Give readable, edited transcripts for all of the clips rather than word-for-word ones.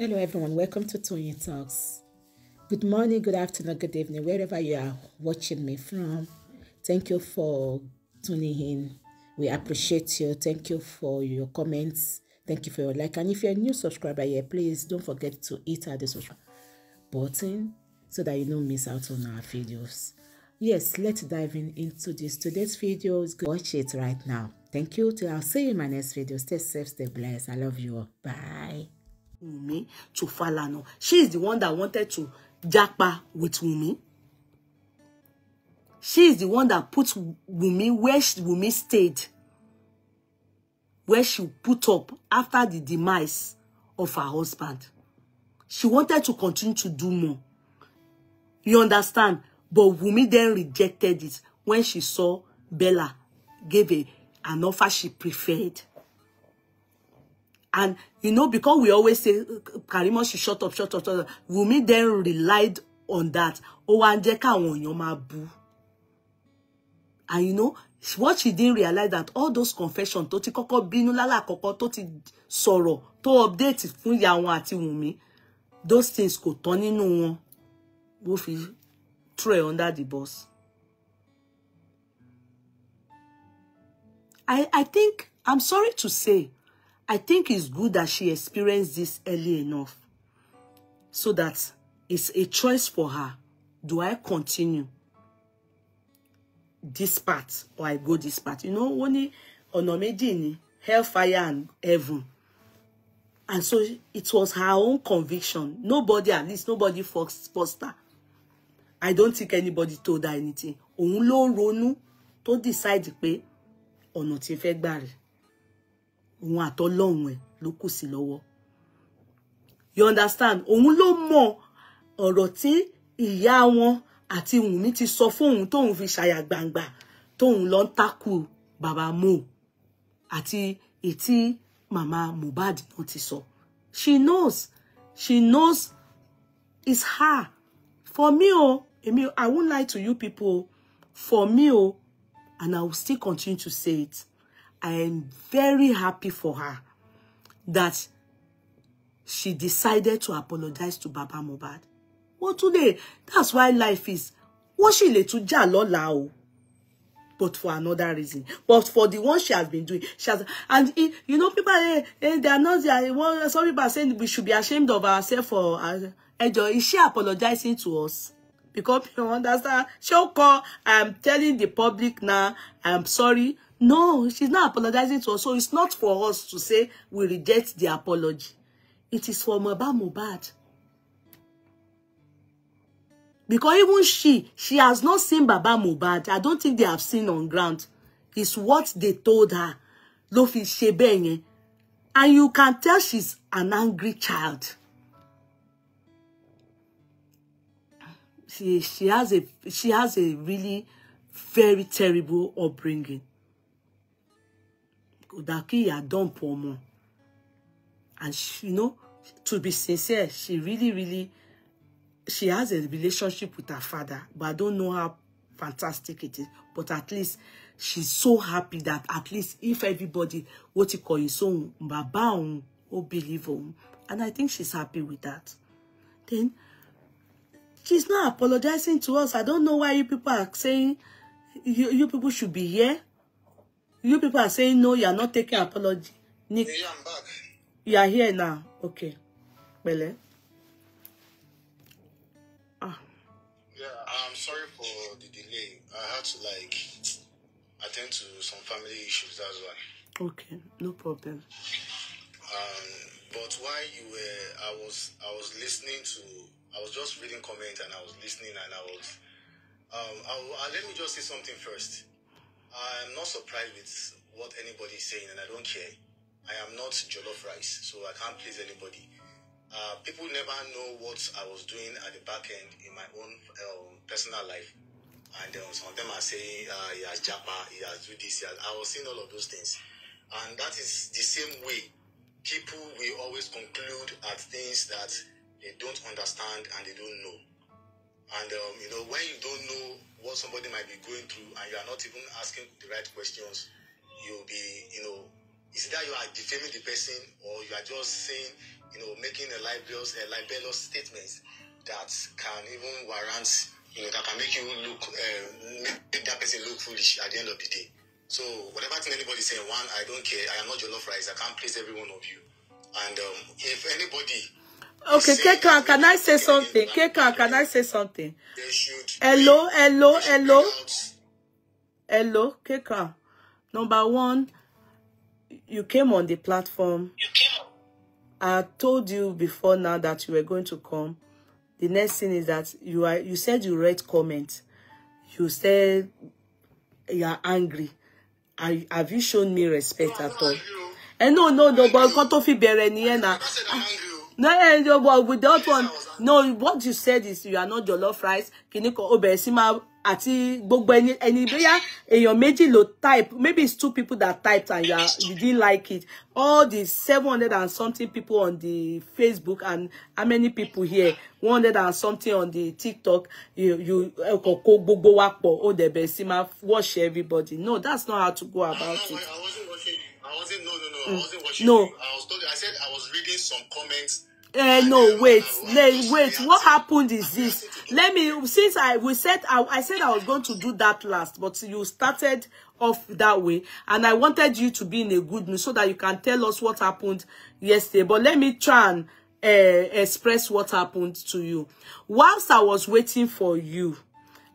Hello everyone, welcome to Tony Talks. Good morning, good afternoon, good evening, wherever you are watching me from. Thank you for tuning in. We appreciate you. Thank you for your comments. Thank you for your like. And if you're a new subscriber here, please don't forget to hit the subscribe button so that you don't miss out on our videos. Yes, let's dive into this. Today's video is good. Watch it right now. Thank you. I'll see you in my next video. Stay safe, stay blessed. I love you all. Bye. Wunmi to Falana. She is the one that wanted to japa with Wunmi. She is the one that put Wunmi where Wunmi stayed, where she put up after the demise of her husband. She wanted to continue to do more. You understand? But Wunmi then rejected it when she saw Bella gave an offer she preferred. And, you know, because we always say, Karimo, she shut up. Wunmi then relied on that. And, you know, what she didn't realize that all those confessions, to ti koko binu lala koko, to ti sọ̀rọ̀, to update fún ìyá wọn àti Wunmi, those things kò tán nínú wọn. Wo fi throw under the bus. I think, I'm sorry to say, I think it's good that she experienced this early enough so that it's a choice for her. Do I continue this path or I go this path? You know, only onomedini, hellfire and heaven. And so it was her own conviction. Nobody, at least nobody forced her. I don't think anybody told her anything. Òun ló ronú tó decide pé ọ̀nà tí fẹ́ gbà rẹ̀. Òun àtọlọ́run ẹ̀ ló kù sí lọ́wọ́. You understand? Òun ló mọ ọ̀rọ̀ tí ìyá wọn àti Wunmi ti sọ fún òun tóun fi ṣàyà gbangba tóun lọ ń takú bàbá Mo àti ètí màmá Muhbad náà ti sọ. She knows. She knows it's her. For me, I won't lie to you people. For me, and I will still continue to say it, I am very happy for her that she decided to apologize to Baba Muhbad. Well, today, that's why life is. What she let to jalo, but for another reason. But for the one she has been doing, she has, and you know, people, they are not. Some people are saying we should be ashamed of ourselves for. Is she apologizing to us? Because you understand, she'll call. I'm telling the public now. I'm sorry. No, she's not apologizing to us. So it's not for us to say we reject the apology. It is for Baba Muhbad. Because even she has not seen Baba Muhbad. I don't think they have seen on ground. It's what they told her. Lofi Shebenye. And you can tell she's an angry child. She has a really very terrible upbringing. And she, you know, to be sincere, she really she has a relationship with her father, but I don't know how fantastic it is. But at least she's so happy that at least if everybody what you call his own baba or believe on, and I think she's happy with that. Then she's not apologizing to us. I don't know why you people are saying you people should be here. You people are saying no, you are not taking apology. Nick, yeah, I'm back. You are here now. Okay. Bele. Yeah, I'm sorry for the delay. I had to attend to some family issues, that's why. Okay, no problem. But while you were, I was listening to, I was just reading comments and I was listening and I was, let me just say something first. I'm not surprised with what anybody is saying and I don't care. I am not jollof rice, so I can't please anybody. People never know what I was doing at the back end in my own personal life. And some of them are saying, he has japa, he has do this, I was seeing all of those things. And that is the same way people will always conclude at things that they don't understand and they don't know. And, you know, when you don't know what somebody might be going through and you are not even asking the right questions, you'll be, you know, Is it that you are defaming the person, or you are just saying, you know, making a libelous statements that can even warrant, you know, that can make you look, make that person look foolish at the end of the day. So whatever thing anybody saying, one, I don't care. I am not your love rights. I can't please every one of you. And if anybody, okay, Kekan, can I say something? Kekan, can I say something? Hello, Kekan. Number one, you came on the platform. I told you before now that you were going to come. The next thing is that you said you read comments. You said you are angry. Have you shown me respect at all? And no, but can't to bere ni na. No, but with that one, no, what you said is you are not jollof rice. Kiniko obesima ati gbogbo any your méjì lo type. Maybe it's 2 people that typed and you didn't like it. All the 700 and something people on the Facebook, and how many people here? 100 and something on the TikTok. You gbogbo wapo o de besima watch everybody. No, that's not how to go about it. I wasn't watching you. I wasn't watching you. I said I was reading some comments. No, wait. What happened is this. Let me, since I said I was going to do that last, but you started off that way, and I wanted you to be in a good mood so that you can tell us what happened yesterday. But let me try and express what happened to you. Whilst I was waiting for you,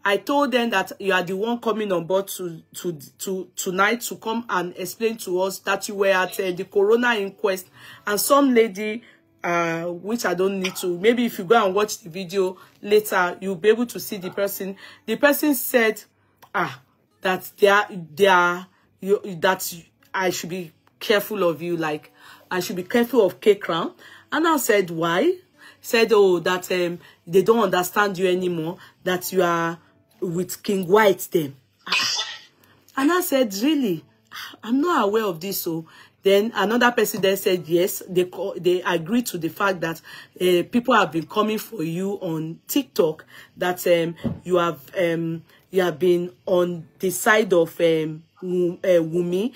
I told them that you are the one coming on board tonight to come and explain to us that you were at the Coroner Inquest, and some lady, which I don't need to. Maybe if you go and watch the video later, you'll be able to see the person. The person said, that that I should be careful of you, like I should be careful of K-Crown. And I said, why? Said, oh, that they don't understand you anymore, that you are with King White then. And I said, really? I'm not aware of this. So then another person then said, yes, they agree to the fact that people have been coming for you on TikTok, that you have been on the side of Wumi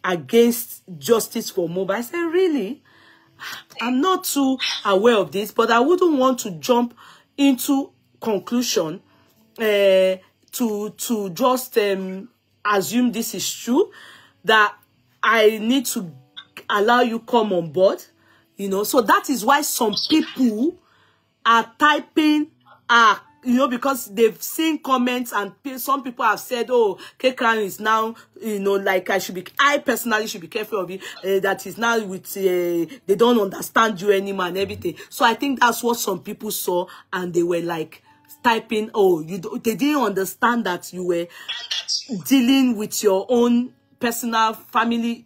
against justice for Muhbad. I said, really? I'm not too aware of this, but I wouldn't want to jump into conclusion to just assume this is true, that I need to allow you come on board, you know. So that is why some people are typing, you know, because they've seen comments, and some people have said, oh, K-Crown is now, you know, like I personally should be careful of it, that is now with, they don't understand you anymore and everything. So I think that's what some people saw, and they were like typing, oh, they didn't understand that you were dealing with your own personal family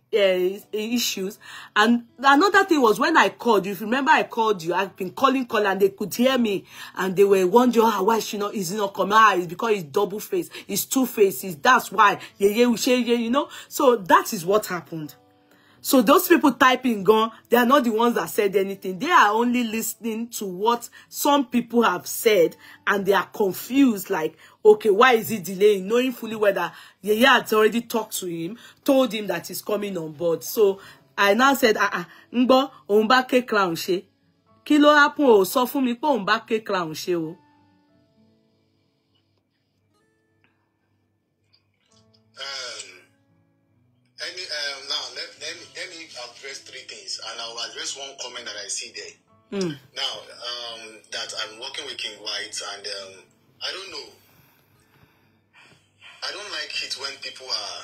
issues. And another thing was, when I called you, if you remember, I called you, I've been calling, and they could hear me, and they were wondering, why is he not coming? It's because he's double face, he's 2 faces, that's why, you know. So that is what happened. So those people typing gone, they are not the ones that said anything. They are only listening to what some people have said, and they are confused, like, okay, why is he delaying? Knowing fully whether Yeye had already talked to him, told him that he's coming on board. So I now said, Ngbo, Omba K-Crown she. Kilo happen o, sọ fún mi pé Omba K-Crown she o. Now let me address 3 things, and I'll address one comment that I see there. Now, that I'm working with King White, and I don't know. I don't like it when people are,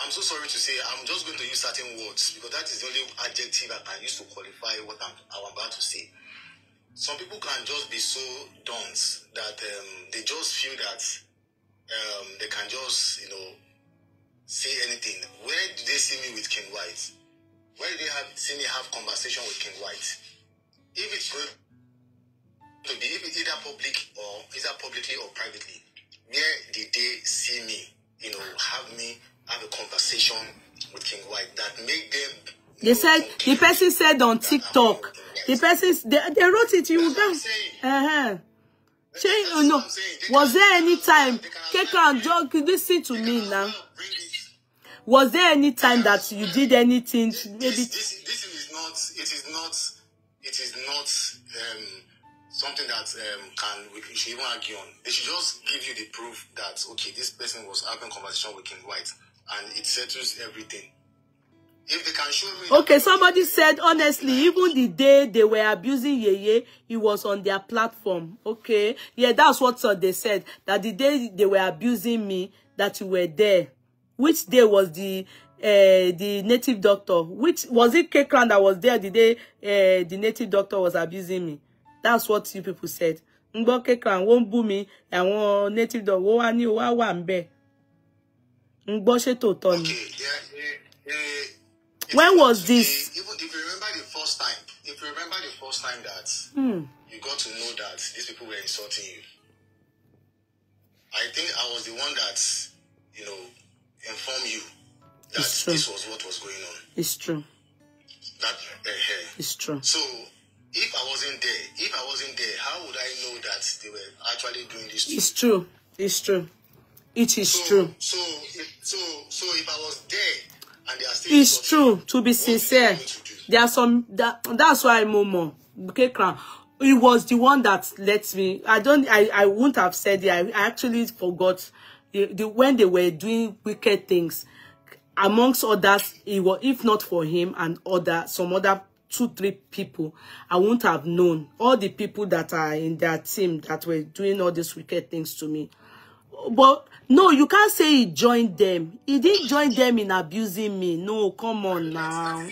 I'm so sorry to say, I'm just going to use certain words, because that is the only adjective I can use to qualify what I'm about to say. Some people can just be so dunce that they just feel that they can just, you know, say anything. Where do they see me with King White? Where do they see me have conversation with King White? If it's going to be either publicly or privately, where did they see me, you know, have a conversation with King White that made them? They said, the person said on TikTok, the person, they wrote it, you guys. You know, was there any time, K-Crown, listen to me now. Was there any time that you did anything? Maybe it is not something that we should even argue on. They should just give you the proof that okay, this person was having conversation with King White, and it settles everything. If they can show me. Okay, somebody said honestly, even the day they were abusing Yeye, he was on their platform. Okay, yeah, that's what they said. That the day they were abusing me, that you were there. Which day was the native doctor? Which was it? Kekran that was there the day the native doctor was abusing me. That's what you people said. Ngbo Kekran won't boo me. And one native doctor won't ni wa mbe. Ngbo she to Tony. Okay, yeah. When was this? Even if you remember the first time, that you got to know that these people were insulting you, I think I was the one that, informed you that this was what was going on. It's true. That it's true. So if I wasn't there, how would I know that they were actually doing this? It's true. It's true. It is true. So if I was there. And they are still it's true, to be sincere. There are some that's why Momo Kekran, it was the one that let me. I wouldn't have said it. I actually forgot when they were doing wicked things. Amongst others, it was, if not for him and some other 2-3 people, I wouldn't have known. All the people that are in their team that were doing all these wicked things to me. But no, you can't say he joined them. He didn't join them in abusing me. No, come on now.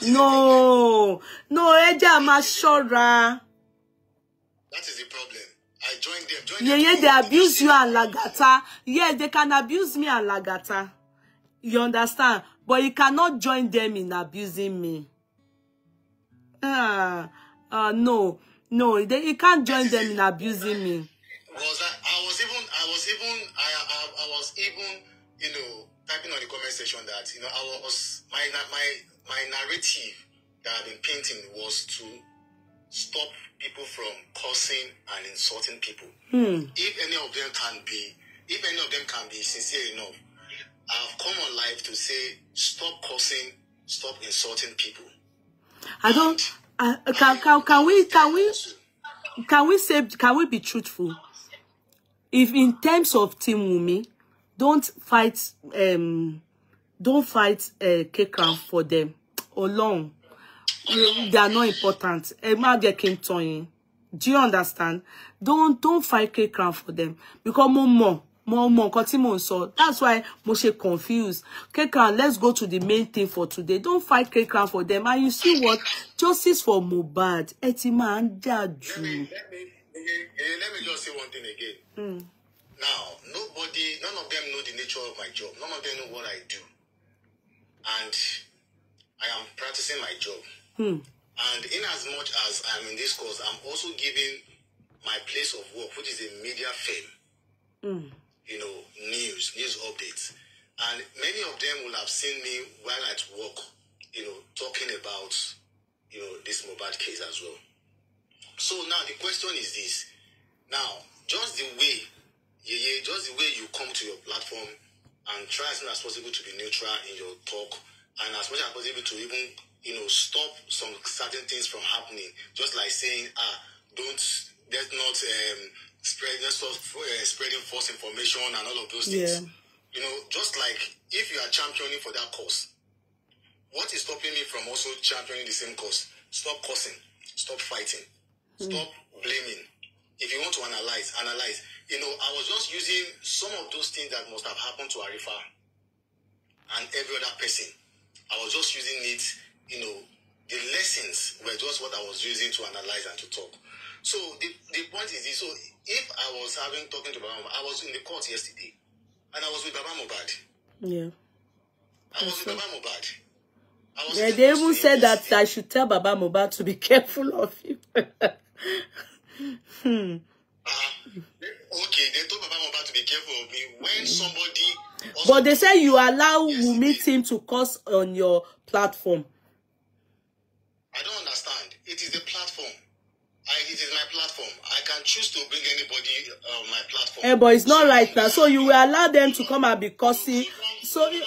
No, Eja Mashora. That is the problem. I joined them. Yeah, they abuse you and Lagata. Yeah, they can abuse me and Lagata. You understand? But you cannot join them in abusing me. No, you can't join them in abusing me. I was even typing on the comment section that I was my narrative that I've been painting was to stop people from cursing and insulting people. If any of them can be sincere enough, I've come on live to say stop cursing, stop insulting people. I don't. Can we be truthful? If in terms of Team Wumi, don't fight Kekran for them alone. They are not important. Do you understand? Don't fight Kekran for them because more. That's why Moshe confused. Kekran, let's go to the main thing for today. Don't fight Kekran for them. And you see what? Justice for Muhbad. Etima and Jaju. Let me just say one thing again. Now, none of them know the nature of my job. None of them know what I do. And I am practicing my job. And in as much as I'm in this course, I'm also giving my place of work, which is a media firm. News updates. And many of them will have seen me while at work, talking about, this Muhbad case as well. So now the question is this. Now, just the way you come to your platform and try as much as possible to be neutral in your talk, and as much as possible to even, stop some certain things from happening. Just like saying, let's not spreading false information and all of those things. Just like if you are championing for that cause, what is stopping me from also championing the same cause? Stop cursing, stop fighting. Stop blaming. If you want to analyze. I was just using some of those things that must have happened to Arifa and every other person. I was just using it, the lessons were just what I was using to analyze and to talk. So the point is this. So if I was talking to Baba Muhbad, I was in the court yesterday and I was with Baba Muhbad. Yeah. I was with Baba Muhbad. Yeah, they even said that I should tell Baba Muhbad to be careful of him. Okay, they told Baba Muhbad to be careful of me when somebody. But they say you allow Wumi team to curse on your platform. I don't understand. It is the platform. It is my platform. I can choose to bring anybody on my platform. But it's not right now. So you will allow them to come and be cursing. So. No.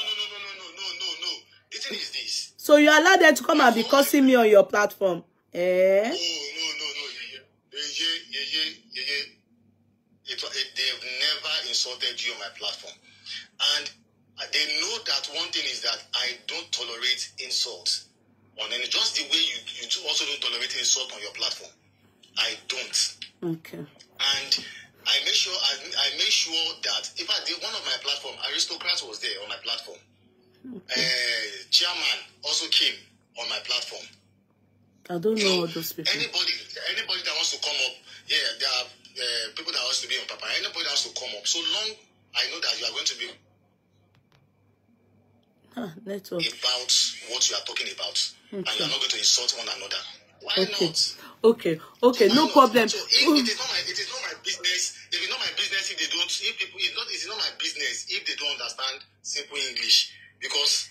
So you allow them to come and be cursing me on your platform? No. They've never insulted you on my platform. And they know that one thing is that I don't tolerate insults. And just the way you also don't tolerate insult on your platform. I don't. Okay. And I make sure that if I did one of my platform, Aristocrats was there on my platform. Okay. Chairman also came on my platform. I don't know all those people. Anybody that wants to come up, there are people that wants to be on Papa. Anybody that wants to come up, so long I know that you are going to be network. About what you are talking about, and you are not going to insult one another. Why not? Okay, no problem. So if it is not my business. If it's not my business, if they don't, it's not my business if they don't understand simple English, because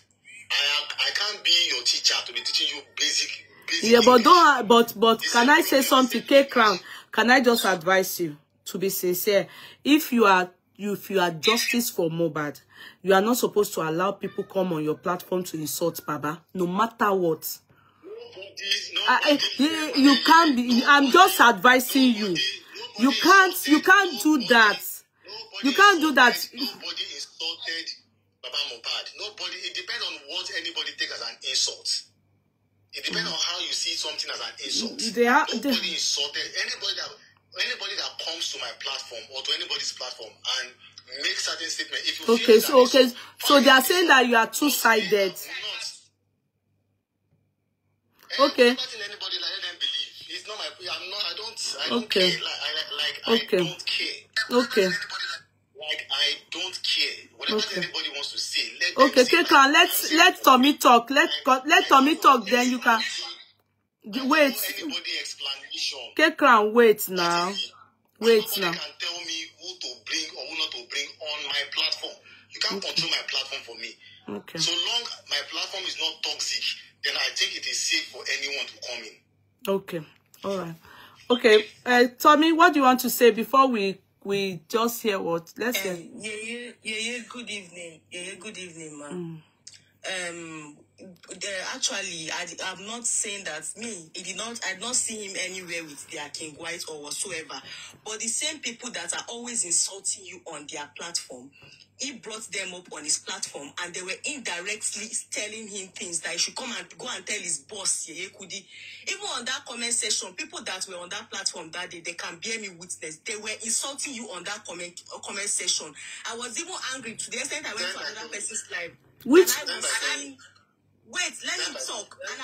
I can't be your teacher to be teaching you basic. Yeah, but English. But can I say something, K Crown? Can I just advise you to be sincere? If you are justice for Muhbad, you are not supposed to allow people come on your platform to insult Baba, no matter what. You can't be. I'm just advising you. You can't do that. You can't do that. Nobody insulted Baba Muhbad. Nobody. It depends on what anybody take as an insult. It depends on how you see something as an insult. Nobody insulted anybody that comes to my platform or to anybody's platform and make certain statement. If you so they are saying that you are two-sided. Okay. Anybody let them believe. It's not my. I don't care. I don't care. Okay. I don't care. Whatever anybody wants to say, let Tommy talk. Let Tommy talk. Then you can wait. K-Crown, wait now. Wait now. You can tell me who to bring or who not to bring on my platform. You can't control my platform for me. Okay. So long my platform is not toxic, then I think it is safe for anyone to come in. Okay. All right. Okay. Tommy, what do you want to say before we just hear what? Let's hear. Yeah. Good evening. Good evening, ma'am. Actually, I'm not saying that I did not see him anywhere with their King White or whatsoever. But the same people that are always insulting you on their platform, he brought them up on his platform and they were indirectly telling him things that he should come and go and tell his boss, Yeye Kudi. Even on that comment section, people that were on that platform that day, they can bear me witness. They were insulting you on that comment section. I was even angry to the extent I went to another person's live. Which? And I was saying, wait, let me talk. And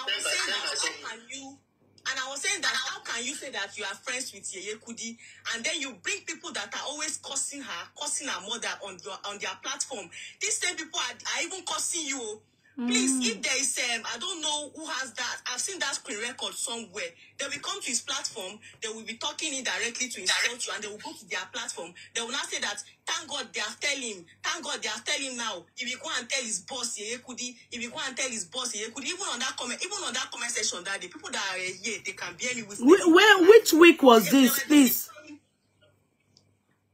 I was saying that how can you say that you are friends with Yeye Kudi, and then you bring people that are always cursing her mother on their platform. These same people are even cursing you. Please, if there is I don't know who has that. I've seen that screen record somewhere. They will come to his platform. They will be talking indirectly to insult you, and they will go to their platform. They will not say that. Thank God they are telling him. Thank God they are telling him now. If you go and tell his boss Yeye Kudi, even on that comment section that the people that are here, they can be any witness. Which week was this, please?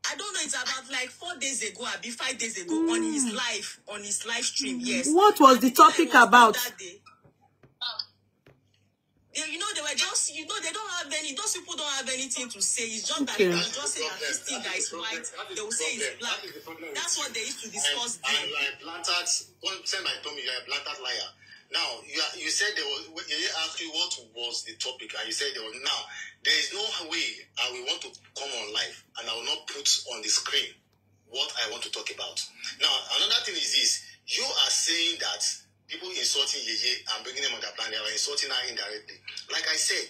I don't know, it's about like 4 days ago, or 5 days ago, on his live stream, yes. What was the topic about? That day. They were just, they don't have those people don't have anything to say. It's just that they will just say that this thing that is white, they will say it's black. That's what they used to discuss. And you are a planted, you are a planted liar. Now, you said they asked you what was the topic, and you said there is no way I will want to come on live, and I will not put on the screen what I want to talk about. Now, another thing is this. You are saying that people insulting Yeye and bringing them on their plan, they are insulting her indirectly. Like I said,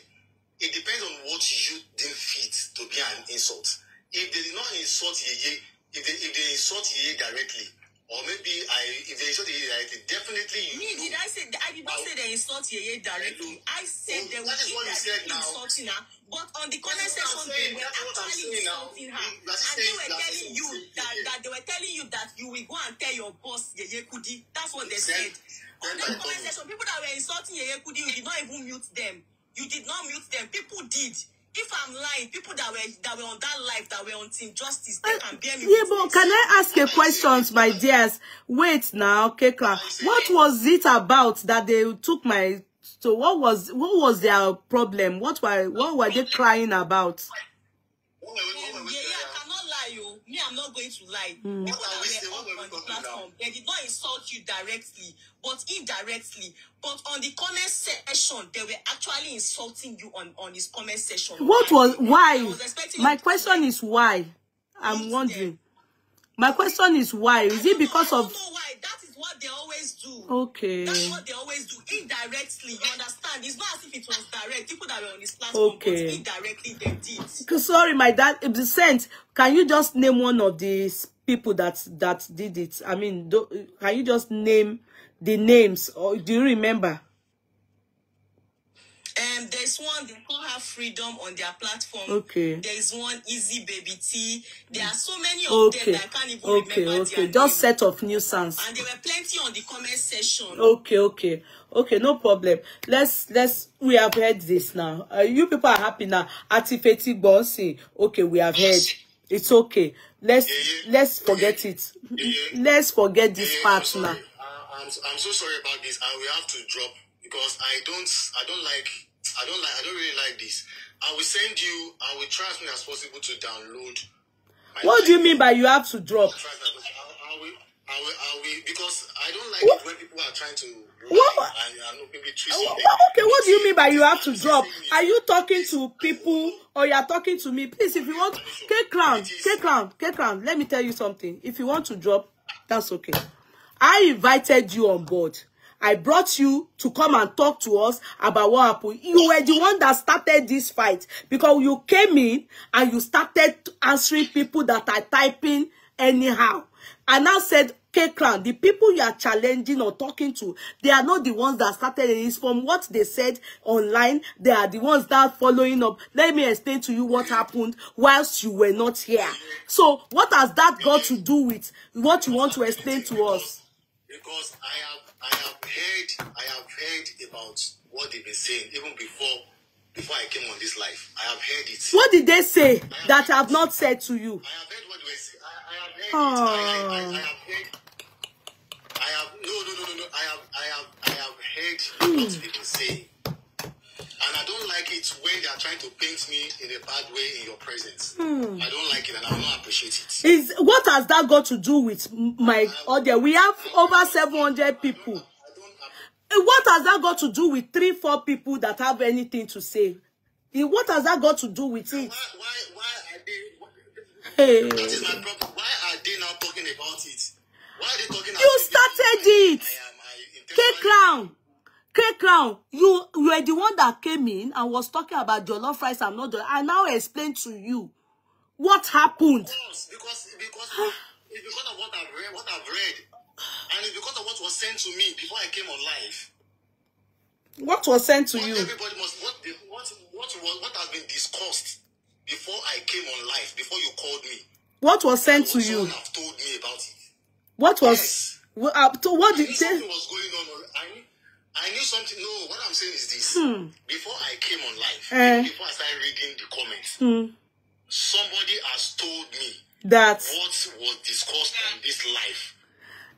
it depends on what you deem fit to be an insult. If they did not insult Yeye, if they insult Yeye directly, or maybe if they insult Yeye directly, definitely I did not say they insult Yeye directly. I said they were insulting her, but on the comment section they were actually insulting her. And they were telling you that they were telling you that you will go and tell your boss Yeye Kudi. That's what they said. On that comment section, people that were insulting Yeye Kudi, you did not even mute them. You did not mute them. People did. If I'm lying, people that were on that life, that were on Team Justice, they can bear me. Yeah, but can I ask a question, my dears? Wait now, Kekla. What was it about that they took my? So what was their problem? What were they crying about? I cannot lie, you. Me, I'm not going to lie. People that were up on the platform, they did not insult you directly, but indirectly. But on the comment section, they were actually insulting you on his comment section. Why? My question is why. I'm wondering. My question is why. Is it because of? I don't know why. That is what they always do. Okay. That's what they always do. Indirectly, you understand? It's not as if it was direct. People that were on this platform, okay, but indirectly they did. Sorry, my dad. If the sent, can you just name one of these people that did it? I mean, can you just name the names, or do you remember? There's one, they call her Freedom on their platform. Okay. There's one, Easy Baby T. There are so many of them that I can't even remember their just name. set of nuisance. And there were plenty on the comment section. Okay, no problem. We have heard this now. You people are happy now. Atifeti Bonsi. Okay, we have heard. It's okay. Let's forget it. Let's forget this part now. I'm so sorry about this. I will have to drop because I don't really like this. I will send you. I will try as much as possible to download. What do you mean by you have to drop? I will because I don't like it when people are trying to lie and maybe twist it. Okay, what do you mean by you have to drop? Are you talking to people or you are talking to me? Please, if you want, K-Crown, let me tell you something. If you want to drop, that's okay. I invited you on board. I brought you to come and talk to us about what happened. You were the one that started this fight because you came in and you started answering people that are typing anyhow. And now said, K-Crown, the people you are challenging or talking to, they are not the ones that started it. It's from what they said online. They are the ones that are following up. Let me explain to you what happened whilst you were not here. So what has that got to do with what you want to explain to us? Because I have heard about what they've been saying even before I came on this live. I have heard it. What did they say that I have not said to you? I have heard what they were saying. I have heard it. I have heard what they've been saying. And I don't like it when they are trying to paint me in a bad way in your presence. I don't like it and I will not appreciate it. What has that got to do with my audience? We have over 700 people. What has that got to do with 3-4 people that have anything to say? What has that got to do with it? Why are they... Hey. That is my problem. Why are they now talking about it? Why are they talking about it? You started it! K-Crown, you were the one that came in and was talking about jollof rice and not jollof. I now explained to you what happened. Because it's because of what I've read. And it's because of what was sent to me before I came on live. What was sent to you? Everybody must what has been discussed before I came on live, before you called me. What was sent to you? Someone have told me about it. What was what did they? Something was going on. I knew something. No, what I'm saying is this. Before I came on live, before I started reading the comments, somebody has told me that what was discussed on this live.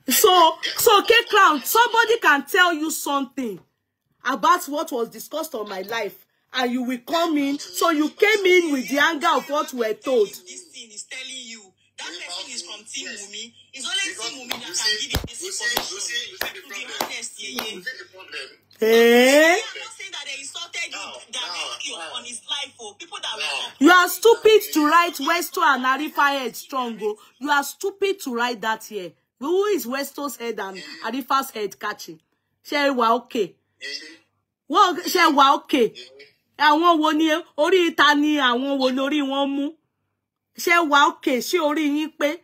So K-Crown, somebody can tell you something about what was discussed on my life, and you will come in. So you came in with the anger of what we were told. This thing is telling you that person is from Team Mumi. It's only Team Mumi that can give you this information. To be honest, You see the problem. Eh? I'm not saying that they insulted you directly on his life for people that were. You are stupid to write Westo and Arifa head strong. You are stupid to write that here. Who is Westo's head and Arifa's head catching? Ṣé wà okay? What ṣé wà okay? Àwọn wo ni orí ìta ni àwọn wo lórí wọn mú? Ṣé wà okay? Ṣé orí yín pé?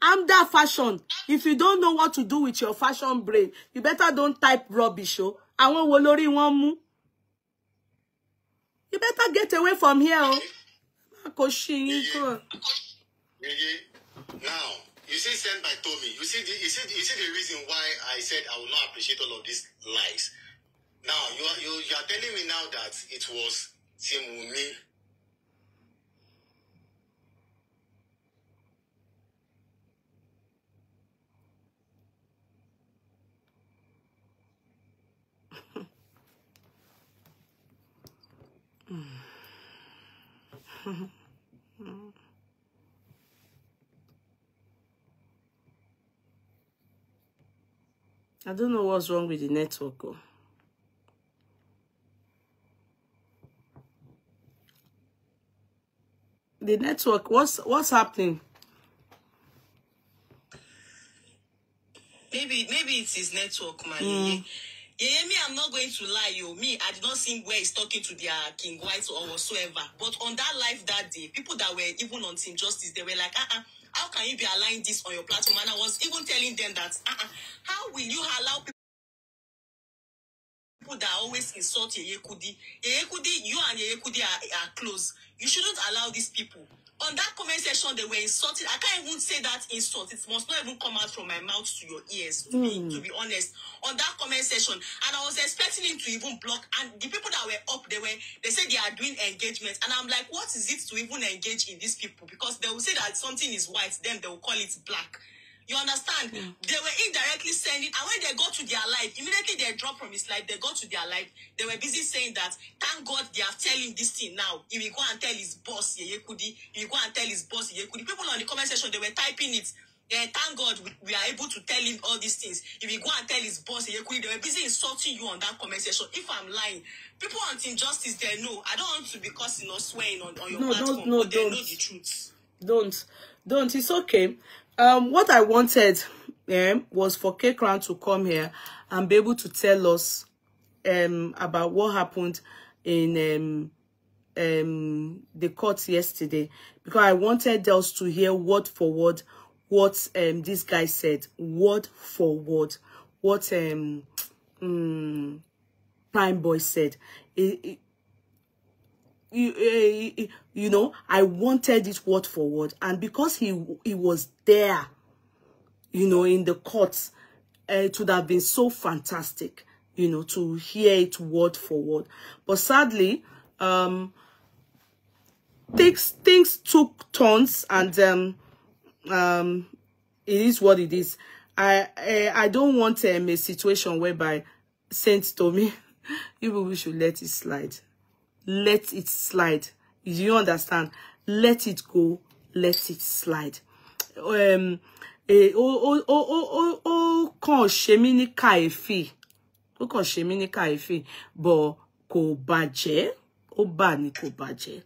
I'm that fashion. If you don't know what to do with your fashion brain, you better don't type rubbish. Àwọn wo lórí wọn mú? You better get away from here. Now, you see, sent by Tommy. You see the reason why I said I will not appreciate all of these lies. Now you are telling me now that it was Team Wunmi I don't know what's wrong with the network. Oh. The network, what's happening? Maybe it's his network, man. Yeah, me, I'm not going to lie, yo. Me, I did not see where he's talking to their King White or whatsoever. But on that live that day, people that were even on Team Justice, they were like, how can you be allowing this on your platform? And I was even telling them that, how will you allow people that always insult Yeyekudi? Yeyekudi, you and Yeyekudi are close. You shouldn't allow these people. On that comment section, they were insulted. I can't even say that insult. It must not even come out from my mouth to your ears, to be honest. On that comment section, and I was expecting him to even block. And the people that were up, they said they are doing engagement. And I'm like, what is it to even engage in these people? Because they will say that something is white, then they will call it black. You understand? They were indirectly sending, and when they got to their life, immediately they dropped from his life, they got to their life, they were busy saying that, thank God they are telling this thing now. He will go and tell his boss, Yeyekudi. He will go and tell his boss, Yeyekudi. People on the comment section, they were typing it. Thank God we are able to tell him all these things. If he go and tell his boss, Yeyekudi, they were busy insulting you on that comment section. If I'm lying, people on Team Justice, they know. I don't want to be cursing or swearing on your platform, but they know the truth. Don't. It's okay. What I wanted was for K Crown to come here and be able to tell us about what happened in the court yesterday, because I wanted us to hear word for word what this guy said, word for word what Primeboy said. You know, I wanted it word for word, and because he was there, you know, in the courts, it would have been so fantastic, you know, to hear it word for word. But sadly, things took turns, and it is what it is. I don't want a situation whereby Saint Tommy, we should let it slide. Let it slide. Do you understand? Let it go. Let it slide. Kan ṣe mí ní kàyéfì. Ó kàn ṣe mí ní kàyéfì. But kò bàjẹ́. Ó bà ní kò bàjẹ́.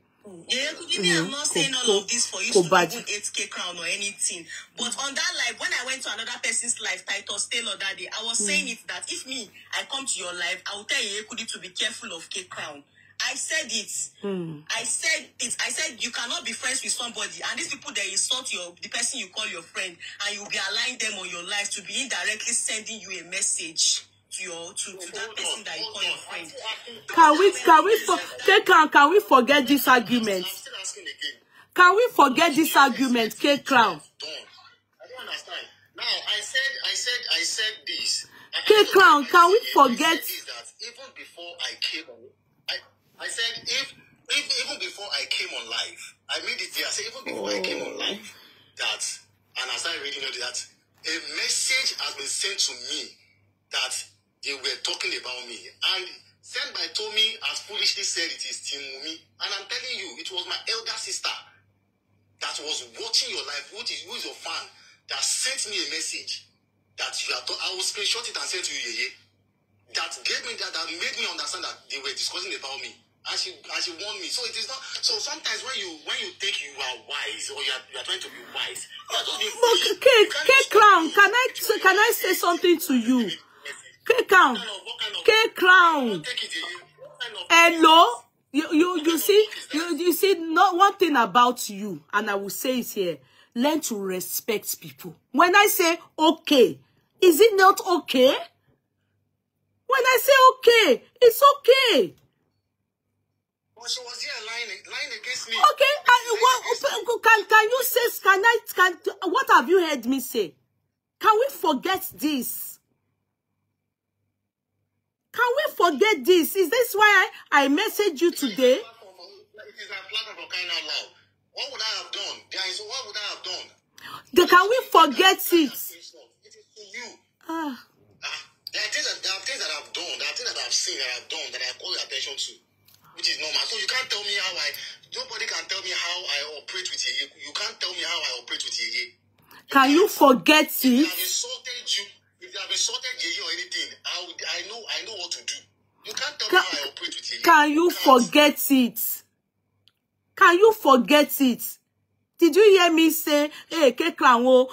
Yeah, I'm not saying all of this for you to even 8K crown or anything. But on that live, when I went to another person's live, Titus Taylor that day, I was saying it that if me, I come to your live, I will tell Yeyekudi to be careful of K crown. I said it. I said it. I said you cannot be friends with somebody, and these people, they insult the person you call your friend, and you'll be allowing them on your life to be indirectly sending you a message to that person that you call your friend. Can we forget this argument? Can we forget this argument, K Crown? I don't understand. Now I said this. K Crown, can we forget that even before I came on? I said even before I came on live, I made it there. I said even before I came on live, that, and I started reading it, that a message has been sent to me that they were talking about me, and sent by Tommy has foolishly said it is Team Mumi, and I'm telling you, it was my elder sister that was watching your live, who is your fan, that sent me a message that you are. I will screenshot it and send to you, Yeye. That gave me that made me understand that they were discussing about me. And she warned me. So it is not. So sometimes when you think you are wise, or you are trying to be wise, you are just being foolish. K Crown, can I say something to you? K Crown, K Crown. Hello, you see, not one thing about you, and I will say it here: learn to respect people. When I say okay, is it not okay? When I say okay, it's okay. Well, she was here lying against me. Okay, can you say, what have you heard me say? Can we forget this? Can we forget this? Is this why I messaged you today? It is a platform for crying out loud. What would I have done? Guys, what would I have done? Can we forget it? It is to you. There are things that I've done, there are things that I've seen, that I've done, that I call your attention to. which is normal. So you can't tell me how nobody can tell me how I operate with Yeye. You can't tell me how I operate with Yeye. Can you forget it? If they have insulted you, if they have insulted Yeye or anything, I know what to do. You can't tell me how I operate with Yeye. Can you forget it? Can you forget it? Did you hear me say, hey, K-Crown,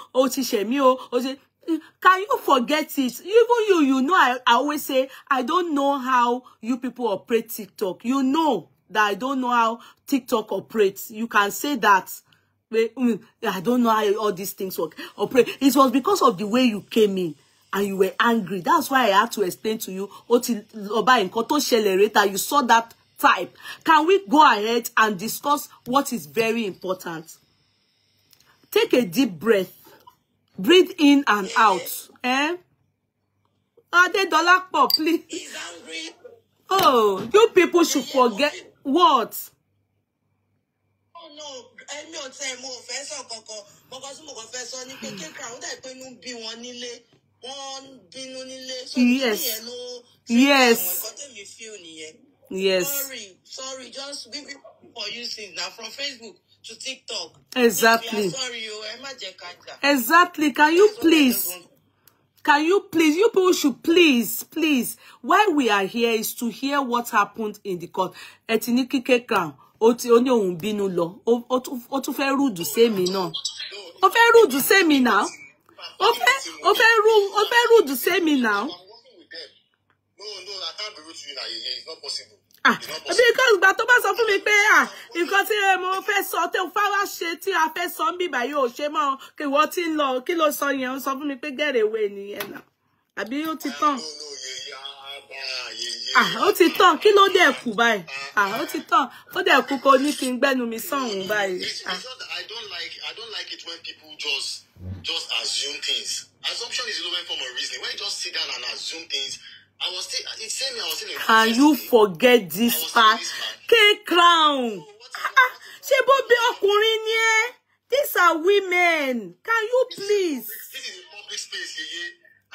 can you forget it? Even you know, I always say, I don't know how you people operate TikTok. You know that I don't know how TikTok operates. You can say that. I don't know how all these things operate. It was because of the way you came in and you were angry. That's why I had to explain to you, that you saw that type. Can we go ahead and discuss what is very important? Take a deep breath. Breathe in and out. Eh? Adedola, please. He's angry. Oh, you people should forget what? Oh no, I'm not saying more offense or coco. Because more offense on the K-Crown that paying be one nile. One binunile. So yes. Yes. Sorry, just give it for you since now from Facebook to TikTok. Exactly. Sorry, exactly. Can you please? You people should please. Why we are here is to hear what happened in the court. Etiniki K-Crown. Oti oni ohun binu lo. O tún fẹ́ rude say me now. O fẹ́ rude say me now. O fẹ́ rude say me now. No, I can't be rude to you now. It's not possible. Because but tó bá sọ fún mi pé nǹkan tí mo fẹ́ sọ te o fa wá ṣe tí a fẹ́ sọ nbi báyìí o ṣe mọ́ ke wo tin lọ kí ló sọ yẹn sọ fún mi pé get away nìyẹn náà. Àbí ó ti tán. Ó ti tán kí ló dé kù báyìí. Ó ti tán. Ó dé kù kò ní kí n gbẹ́nu mi sọ̀hún báyìí. I don't like it when people just assume things. Assumption is a low form of reasoning. When you just sit down and assume things, I was still in. Can you forget this part? K-Crown. Ṣé bó bí ọkùnrin ni ẹ́? These are women. Can you please? This is a public space, Yeye. I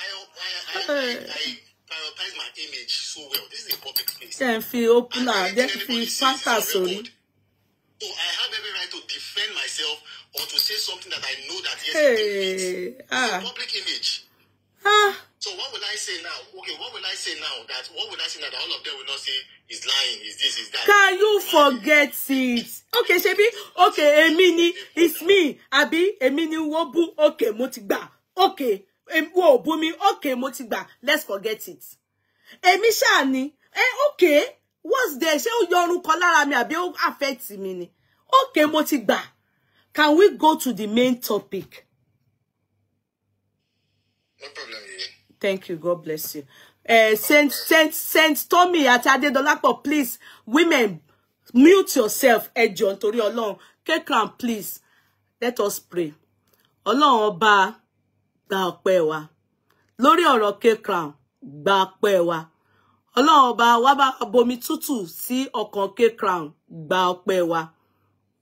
prioritize my image so well. This is a public space. Then feel open up. Then feel fantasy. So I have every right to defend myself or to say something that I know that yes, it's a public image. So what will I say now? Okay, what will I say now that all of them will not say is lying, is this, is that? Can you forget it? Okay, Shebi. Okay, Emini, it's me. Abi, Emini wobu. Okay, motigba. Okay, wo bumi. Okay, motigba. Let's forget it. Emi shani. Okay. What's there? Ṣé o yorun kan lára mi àbí o affect mi ni? Okay, motigba. Can we go to the main topic? No problem, Yeye. Thank you. God bless you. Saint Tommy àti Adedolapo, please. Women, mute yourself. Ẹ jọ̀ọ́ nítorí Ọlọ́run. K-Crown, please. Let us pray. Ọlọ́run ọba gba ọpẹ́ wa. Lórí ọ̀rọ̀ K-Crown, gba ọpẹ́ wa. Ọlọ́run ọba wá bá bomi tútù sí ọkàn K-Crown, gba ọpẹ́ wa.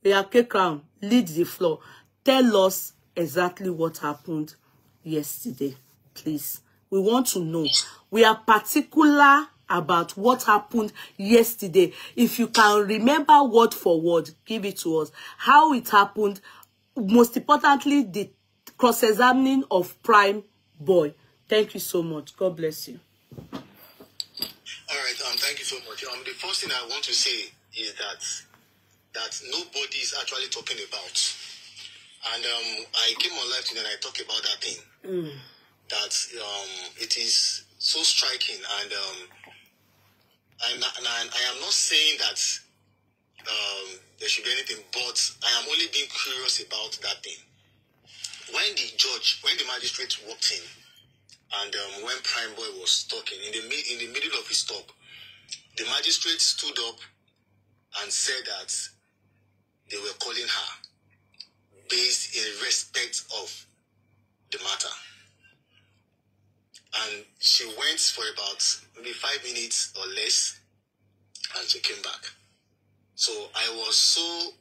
K-Crown, lead the floor. Tell us exactly what happened yesterday, please. We want to know. We are particular about what happened yesterday. If you can remember word for word, give it to us. How it happened. Most importantly, the cross-examining of Primeboy. Thank you so much. God bless you. All right. Thank you so much. The first thing I want to say is that nobody is actually talking about. And I came on live today and I talked about that thing. That it is so striking, and I am not saying that there should be anything, but I am only being curious about that thing. When the magistrate walked in, and when Primeboy was talking, in the middle of his talk, the magistrate stood up and said that they were calling her based in respect of the matter. And she went for about maybe 5 minutes or less, and she came back. So I was so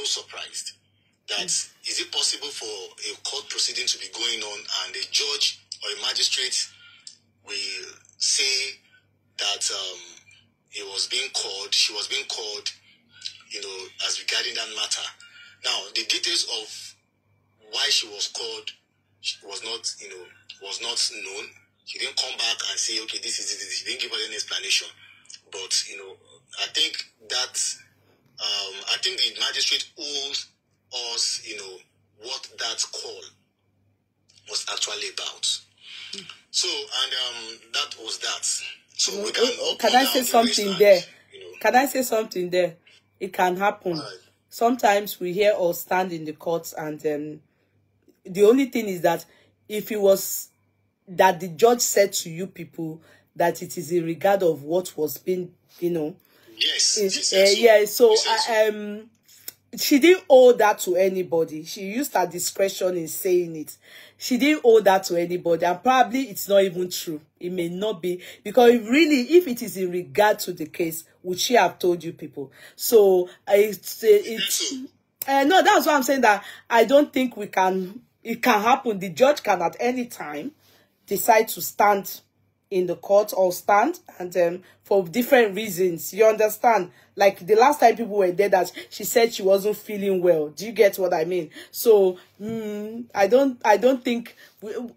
surprised that is it possible for a court proceeding to be going on and a judge or a magistrate will say that he was being called, she was being called, you know, as regarding that matter. Now, the details of why she was called was not, you know, was not known. She didn't come back and say, okay, this is it. She didn't give us any explanation. But, you know, I think that, I think the magistrate owes us, you know, what that call was actually about. So, and that was that. So we can I say something there? You know. Can I say something there? It can happen. Right. Sometimes we hear or stand in the courts, and the only thing is that if it was that the judge said to you people that it is in regard of what was being, you know. Yes. Yeah. So she didn't owe that to anybody. She used her discretion in saying it. She didn't owe that to anybody, and probably it's not even true. It may not be, because if it is in regard to the case, would she have told you people? So no, that's why I'm saying that I don't think we can. It can happen. The judge can at any time decide to stand in the court or stand, and for different reasons, you understand. Like the last time people were there, that she said she wasn't feeling well. Do you get what I mean? So I don't think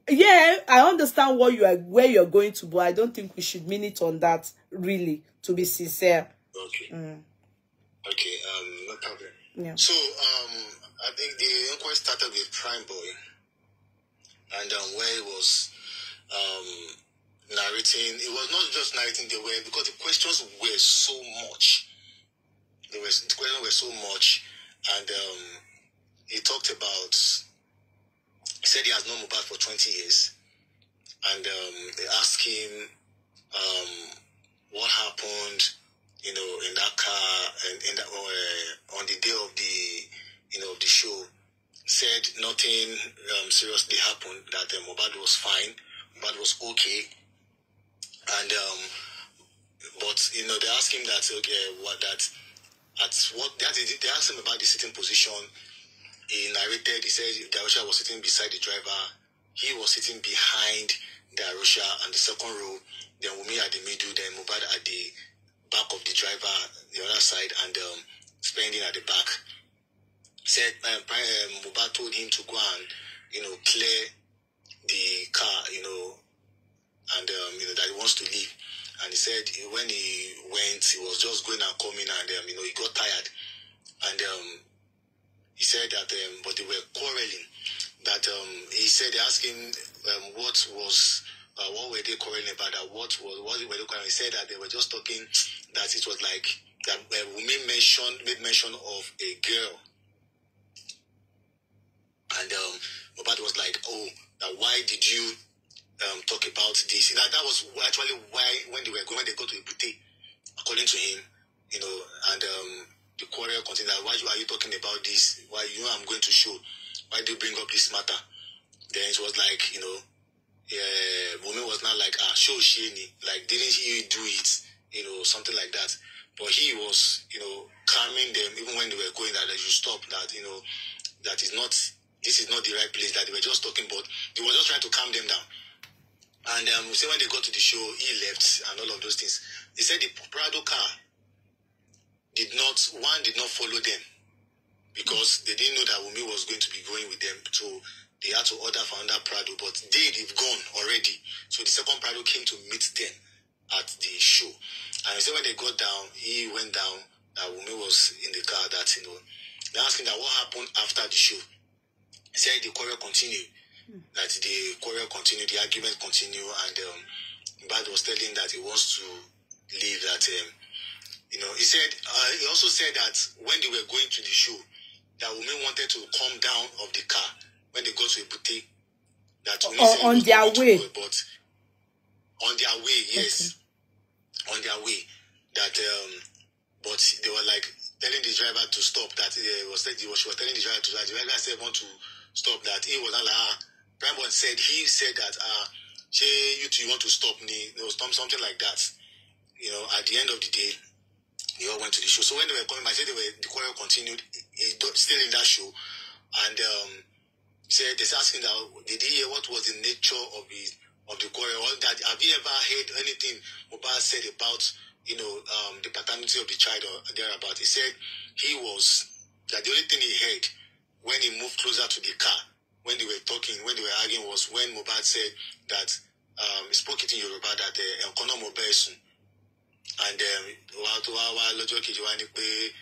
yeah, I understand where you're going to, but I don't think we should mean it on that, really, to be sincere. Okay. Okay, no problem. Yeah. So I think the inquest started with Primeboy, and where it was narrating. It was not just narrating, they were, because the questions were so much. The questions were so much, and he talked about, he said he has known Muhbad for 20 years, and they asked him what happened, you know, in that car, and in that, on the day of the, you know, the show. Said nothing seriously happened, that Muhbad was fine, Muhbad was okay. And but you know, they asked him that, okay, what that at what that they asked him about the sitting position. He narrated, he said Darusha was sitting beside the driver, he was sitting behind Darusha on the second row, then Wumi at the middle, then Muhbad at the back of the driver, the other side, and Spending at the back. Said Muhbad told him to go and, you know, clear the car, you know, and you know, that he wants to leave. And he said when he went, he was just going and coming, and you know, he got tired. And he said that but they were quarreling. That he said, they asked him what were they quarreling about? That what were they quarreling? He said that they were just talking, that it was like that Wumi made mention of a girl. And Muhbad was like, oh, now why did you talk about this? That was actually why when they go to Ibute, according to him, you know, and the quarrel continued. Why are you talking about this? Why, you know, I'm going to show. Why do you bring up this matter? Then it was like, you know, Wumi was not like, show Sheni, like, didn't you do it? You know, something like that. But he was, you know, calming them even when they were going, that they should stop, that, you know, that is not. This is not the right place, that they were just talking, but they were just trying to calm them down. And we say when they got to the show, he left and all of those things. They said the Prado car did not follow them, because they didn't know that Wumi was going to be going with them. So they had to order for another Prado, but they've gone already. So the second Prado came to meet them at the show. And so when they got down, he went down, that Wumi was in the car, that, you know, they asked him that what happened after the show. He said the quarrel continued, that the quarrel continued, the argument continued, and Muhbad was telling that he wants to leave, that, you know, he said, he also said that when they were going to the show, that Wumi wanted to come down of the car when they got to a boutique. That on their way. But on their way, yes. Okay. On their way. That, but they were like telling the driver to stop, that she was telling the driver to, that the driver said want to stop, that he was not like, Primeboy said, he said that, you want to stop me, there was something like that. You know, at the end of the day, they all went to the show. So when they were coming, I said the quarrel continued, still in that show, and said, they asking that, did he hear what was the nature of the quarrel? Or that, have you ever heard anything Muhbad said about the paternity of the child or thereabout. He said that the only thing he heard when he moved closer to the car, when they were talking, when they were arguing, was when Muhbad said that he spoke it in Yoruba that Nkono mo be sun, and lọ́jọ́ kejì wá ní pé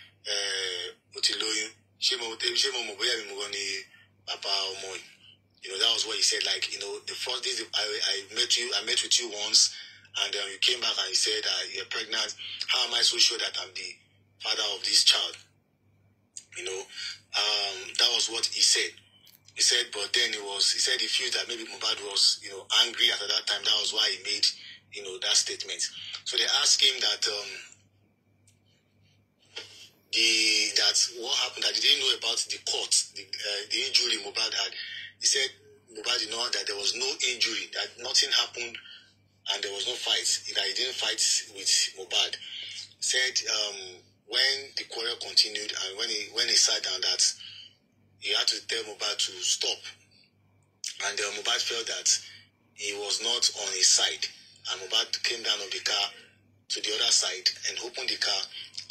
ó ti lóyún, ṣé mo mọ̀ bóyá mi mo gan ni bàbá ọmọ yìí. That was what he said. Like, the first day I met with you once, and you came back and you said you're pregnant. How am I so sure that I'm the father of this child? That was what he said. He said, but then he said he feels that maybe Muhbad was, angry at that time. That was why he made, that statement. So they asked him that, that what happened, that he didn't know about the court, the injury Muhbad had. He said Muhbad did not, that there was no injury, that nothing happened, and there was no fight, that he didn't fight with Muhbad. He said when the quarrel continued and when he sat down, that he had to tell Muhbad to stop. And Muhbad felt that he was not on his side. And Muhbad came down of the car to the other side and opened the car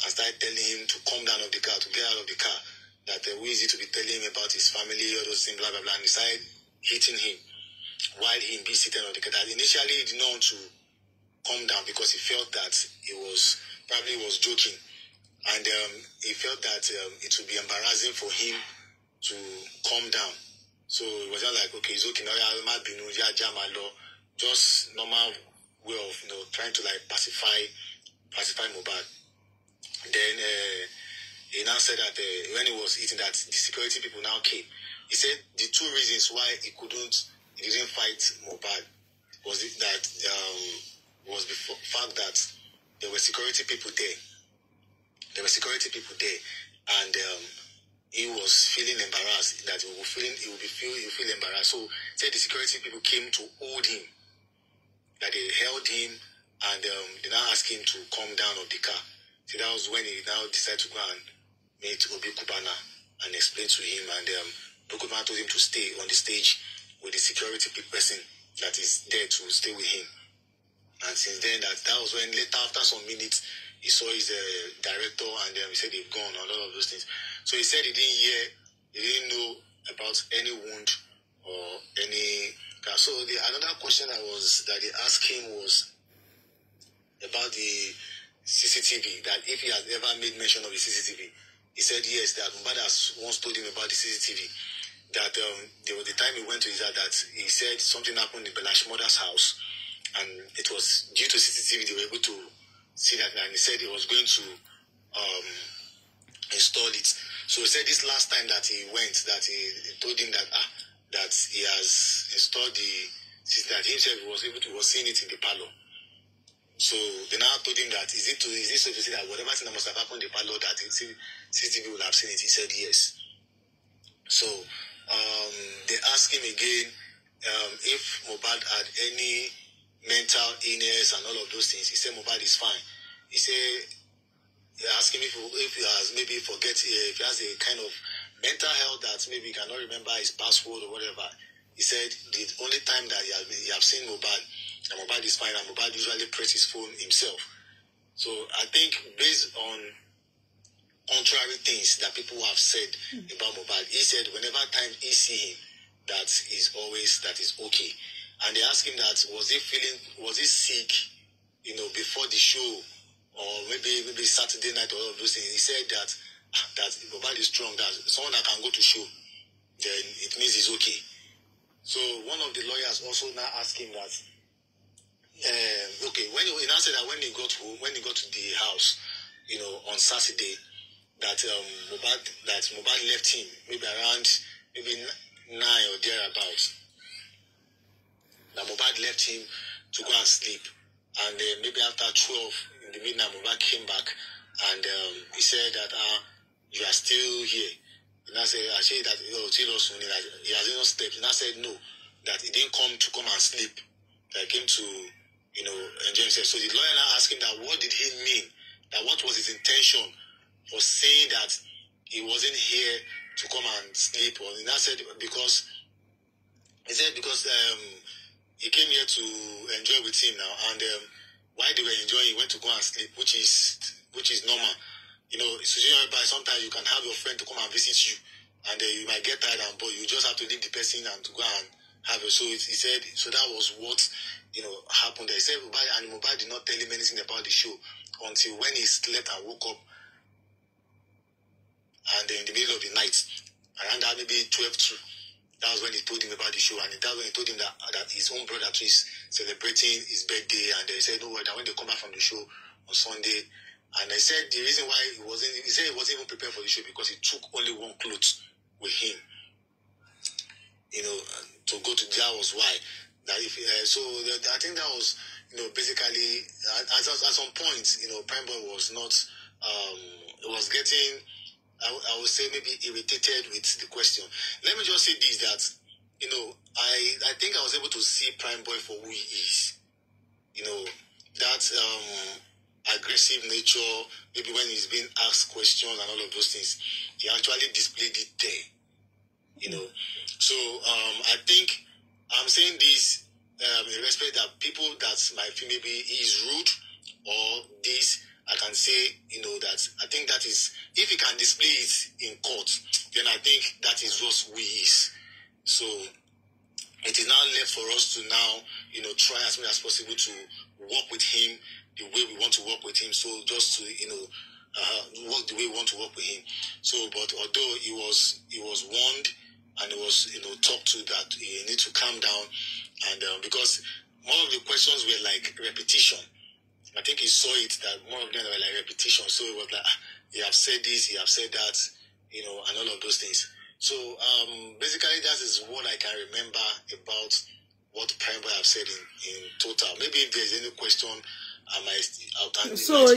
and started telling him to come down of the car, to get out of the car. That who is he to be telling him about his family, all those things, blah, blah, blah. And he started hitting him while he be sitting on the car. That initially he did not want to come down because he felt that he was joking. And he felt that it would be embarrassing for him to calm down. So it was just like, okay, it's okay, now just normal way of trying to like pacify Muhbad. Then he now said that when he was eating, that the security people now came. He said the two reasons why he didn't fight Muhbad was the fact that there were security people there. And he was feeling embarrassed, that he will feel embarrassed. So said the security people came to hold him, that they held him, and they now asked him to come down of the car. So that was when he now decided to go and meet Obi Kubana and explain to him, and Obi Kubana told him to stay on the stage with the security person that is there to stay with him. And since then, that was when later, after some minutes, he saw his director, and he said they've gone, and all of those things. So he said he didn't know about any wound or any. So another question that they asked him was about the CCTV, that if he has ever made mention of the CCTV. He said yes, that Muhbad has once told him about the CCTV, that there was the time he went to his house, that he said something happened in Belash mother's house, and it was due to CCTV they were able to see that, and he said he was going to install it. So he said this last time that he went, that he told him that he has installed the system, that himself was seeing it in the parlor. So they now told him that is it so to say that whatever thing that must have happened in the parlor, that CCTV will have seen it. He said yes. So they asked him again if Muhbad had any mental illness and all of those things. He said Muhbad is fine. He said, they asked him if he has maybe if he has a kind of mental health that maybe he cannot remember his password or whatever. He said the only time that he have seen Muhbad, and Muhbad is fine, and Muhbad usually presses his phone himself. So I think based on contrary things that people have said about Muhbad, he said whenever time he see him, that is okay. And they asked him that was he sick, before the show, or maybe Saturday night or all of those things. He said that Muhbad is strong, that someone that can go to show, then it means he's okay. So one of the lawyers also now asked him that, okay, when he now said that when he got to the house, on Saturday, that Muhbad left him maybe around 9 or thereabouts. That Muhbad left him to go and sleep, and maybe after 12 in the midnight, Muhbad came back, and he said that you are still here. And I said that he has not slept. And I said no, that he didn't come and sleep. That he came to enjoy himself. So the lawyer now asked him that what did he mean? That what was his intention for saying that he wasn't here to come and sleep? Or and I said because he came here to enjoy with him now, and while they were enjoying, he went to go and sleep, which is normal. You know, sometimes you can have your friend to come and visit you, and you might get tired and bored. You just have to leave the person and to go and have it. So he said, so that was what, you know, happened there. He said Muhbad did not tell him anything about the show until when he slept and woke up, and in the middle of the night, around that maybe 12:02, that was when he told him about the show, and that's when he told him that his own brother too is celebrating his birthday, and they said, no, that when they come back from the show on Sunday. And I said the reason why he said he wasn't even prepared for the show because he took only one clothes with him, you know, to go to. That was why. That if I think that was, you know, basically at some point, you know, Primeboy was not was getting, I would say, maybe irritated with the question. Let me just say this, that, you know, I think I was able to see Primeboy for who he is. You know, that aggressive nature, maybe when he's being asked questions and all of those things, he actually displayed it there. You know, so I think I'm saying this in respect that people that might feel maybe he is rude or this, I can say, you know, that I think that is, if he can display it in court, then I think that is what who he is. So it is now left for us to now, you know, try as much as possible to work with him the way we want to work with him. So just to, you know, work the way we want to work with him. So, but although he was warned and he was, you know, talked to that he need to calm down, and because more of the questions were like repetition. I think he saw it that more of them were like repetition. So it was like, you have said this, you have said that, you know, and all of those things. So basically that is what I can remember about what Primeboy have said in total. Maybe if there's any question, I might. So